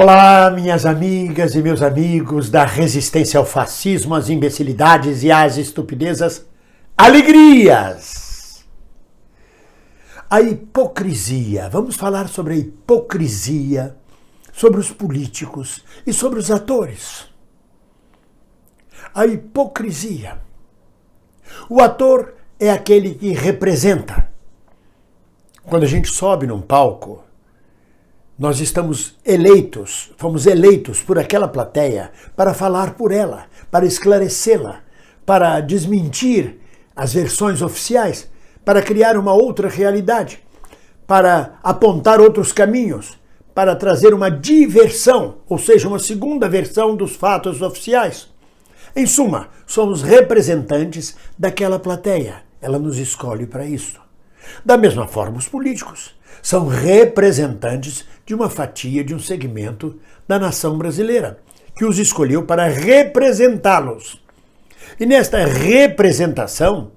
Olá, minhas amigas e meus amigos da resistência ao fascismo, às imbecilidades e às estupidezas. Alegrias! A hipocrisia. Vamos falar sobre a hipocrisia, sobre os políticos e sobre os atores. A hipocrisia. O ator é aquele que representa. Quando a gente sobe num palco, nós fomos eleitos por aquela plateia para falar por ela, para esclarecê-la, para desmentir as versões oficiais, para criar uma outra realidade, para apontar outros caminhos, para trazer uma diversão, ou seja, uma segunda versão dos fatos oficiais. Em suma, somos representantes daquela plateia. Ela nos escolhe para isso. Da mesma forma, os políticos são representantes de uma fatia, de um segmento da nação brasileira, que os escolheu para representá-los. E nesta representação,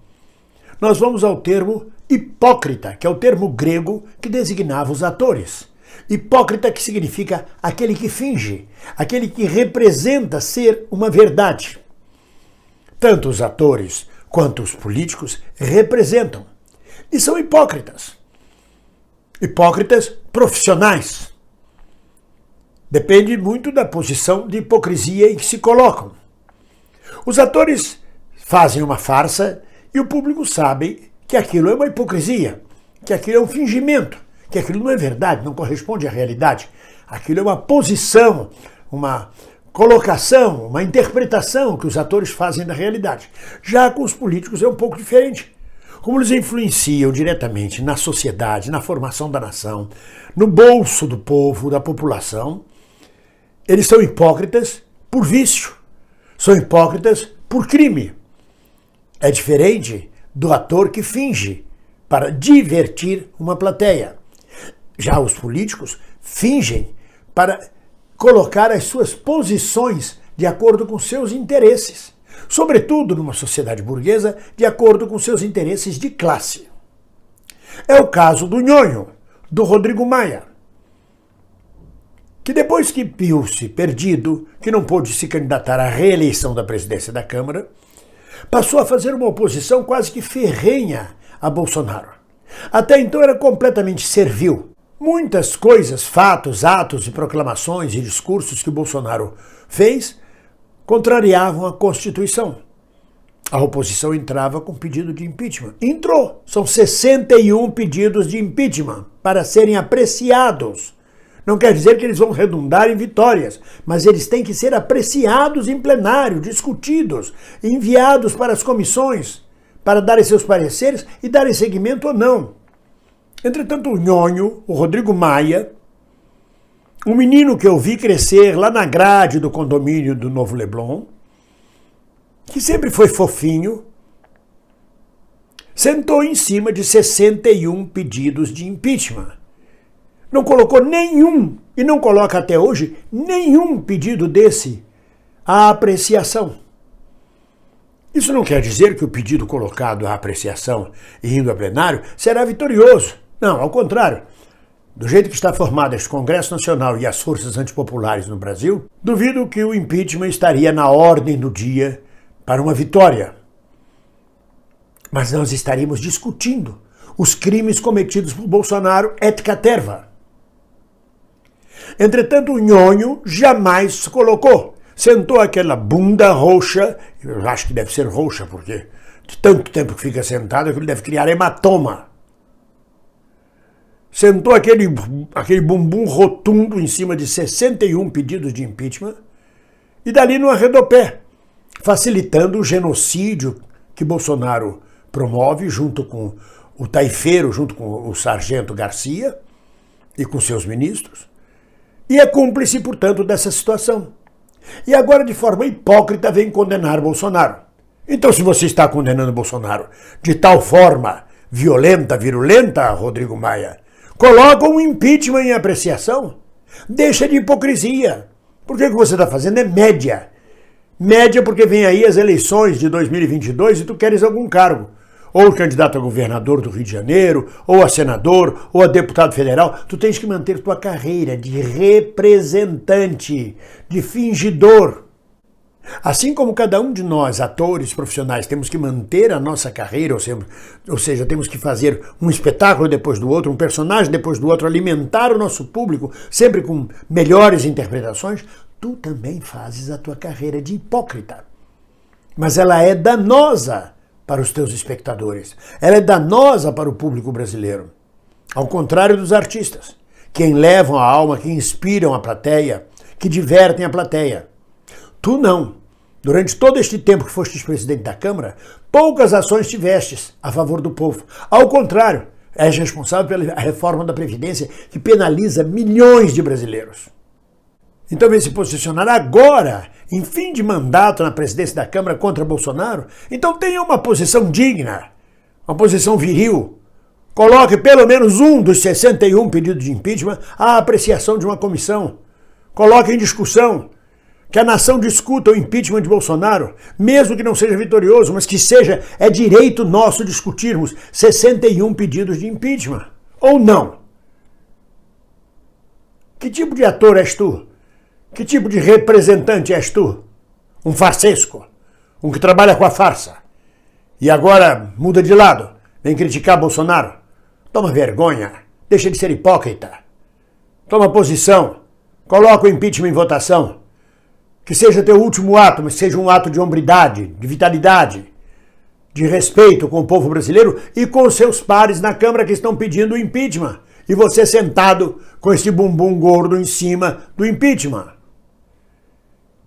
nós vamos ao termo hipócrita, que é o termo grego que designava os atores. Hipócrita, que significa aquele que finge, aquele que representa ser uma verdade. Tanto os atores quanto os políticos representam. E são hipócritas. Hipócritas profissionais. Depende muito da posição de hipocrisia em que se colocam. Os atores fazem uma farsa e o público sabe que aquilo é uma hipocrisia, que aquilo é um fingimento, que aquilo não é verdade, não corresponde à realidade. Aquilo é uma posição, uma colocação, uma interpretação que os atores fazem da realidade. Já com os políticos é um pouco diferente. Como eles influenciam diretamente na sociedade, na formação da nação, no bolso do povo, da população, eles são hipócritas por vício, são hipócritas por crime. É diferente do ator que finge para divertir uma plateia. Já os políticos fingem para colocar as suas posições de acordo com seus interesses. Sobretudo numa sociedade burguesa, de acordo com seus interesses de classe. É o caso do Nhonho, do Rodrigo Maia, que depois que viu-se perdido, que não pôde se candidatar à reeleição da presidência da Câmara, passou a fazer uma oposição quase que ferrenha a Bolsonaro. Até então era completamente servil. Muitas coisas, fatos, atos e proclamações e discursos que o Bolsonaro fez contrariavam a Constituição. A oposição entrava com pedido de impeachment. Entrou! São 61 pedidos de impeachment para serem apreciados. Não quer dizer que eles vão redundar em vitórias, mas eles têm que ser apreciados em plenário, discutidos, enviados para as comissões, para darem seus pareceres e darem seguimento ou não. Entretanto, o Nhonho, o Rodrigo Maia, um menino que eu vi crescer lá na grade do condomínio do Novo Leblon, que sempre foi fofinho, sentou em cima de 61 pedidos de impeachment. Não colocou nenhum, e não coloca até hoje, nenhum pedido desse à apreciação. Isso não quer dizer que o pedido colocado à apreciação e indo a plenário será vitorioso. Não, ao contrário. Do jeito que está formado este Congresso Nacional e as forças antipopulares no Brasil, duvido que o impeachment estaria na ordem do dia para uma vitória. Mas nós estaríamos discutindo os crimes cometidos por Bolsonaro et caterva. Entretanto, o Nhonho jamais se colocou. Sentou aquela bunda roxa, eu acho que deve ser roxa, porque de tanto tempo que fica sentado, aquilo deve criar hematoma. Sentou aquele bumbum rotundo em cima de 61 pedidos de impeachment e dali não arredou pé, facilitando o genocídio que Bolsonaro promove junto com o taifeiro, junto com o sargento Garcia e com seus ministros, e é cúmplice, portanto, dessa situação. E agora, de forma hipócrita, vem condenar Bolsonaro. Então, se você está condenando Bolsonaro de tal forma violenta, virulenta, Rodrigo Maia, coloca um impeachment em apreciação. Deixa de hipocrisia. Porque o que você está fazendo é média. Média porque vem aí as eleições de 2022 e tu queres algum cargo. ou candidato a governador do Rio de Janeiro, ou a senador, ou a deputado federal, tu tens que manter tua carreira de representante, de fingidor. Assim como cada um de nós, atores profissionais, temos que manter a nossa carreira, ou seja, temos que fazer um espetáculo depois do outro, um personagem depois do outro, alimentar o nosso público, sempre com melhores interpretações, tu também fazes a tua carreira de hipócrita. Mas ela é danosa para os teus espectadores. Ela é danosa para o público brasileiro. Ao contrário dos artistas, que enlevam a alma, que inspiram a plateia, que divertem a plateia. Tu não. Durante todo este tempo que fostes presidente da Câmara, poucas ações tivestes a favor do povo. Ao contrário, és responsável pela reforma da Previdência que penaliza milhões de brasileiros. Então vem se posicionar agora, em fim de mandato na presidência da Câmara contra Bolsonaro, então tenha uma posição digna, uma posição viril. Coloque pelo menos um dos 61 pedidos de impeachment à apreciação de uma comissão. Coloque em discussão. Que a nação discuta o impeachment de Bolsonaro, mesmo que não seja vitorioso, mas que seja, é direito nosso discutirmos 61 pedidos de impeachment. Ou não? Que tipo de ator és tu? Que tipo de representante és tu? Um farsesco? Um que trabalha com a farsa? E agora muda de lado, vem criticar Bolsonaro? Toma vergonha, deixa de ser hipócrita. Toma posição, coloca o impeachment em votação. Que seja teu último ato, mas seja um ato de hombridade, de vitalidade, de respeito com o povo brasileiro e com seus pares na Câmara que estão pedindo o impeachment. E você sentado com esse bumbum gordo em cima do impeachment.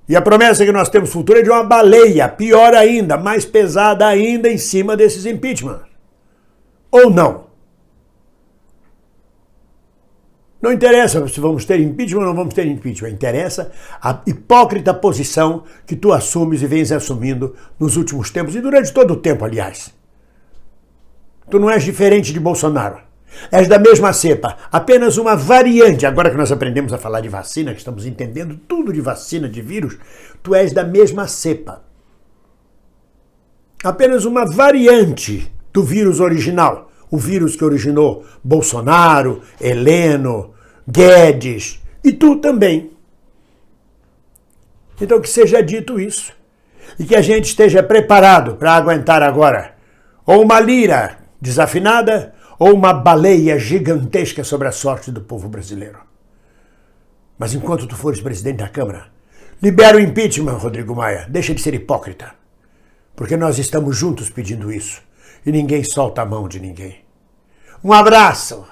E a promessa que nós temos futuro é de uma baleia, pior ainda, mais pesada ainda em cima desses impeachment. Ou não? Não interessa se vamos ter impeachment ou não vamos ter impeachment. Interessa a hipócrita posição que tu assumes e vens assumindo nos últimos tempos e durante todo o tempo, aliás. Tu não és diferente de Bolsonaro. És da mesma cepa, apenas uma variante. Agora que nós aprendemos a falar de vacina, que estamos entendendo tudo de vacina, de vírus, tu és da mesma cepa. Apenas uma variante do vírus original. O vírus que originou Bolsonaro, Heleno, Guedes e tu também. Então que seja dito isso e que a gente esteja preparado para aguentar agora ou uma lira desafinada ou uma baleia gigantesca sobre a sorte do povo brasileiro. Mas enquanto tu fores presidente da Câmara, libera o impeachment, Rodrigo Maia, deixa de ser hipócrita, porque nós estamos juntos pedindo isso. E ninguém solta a mão de ninguém. Um abraço!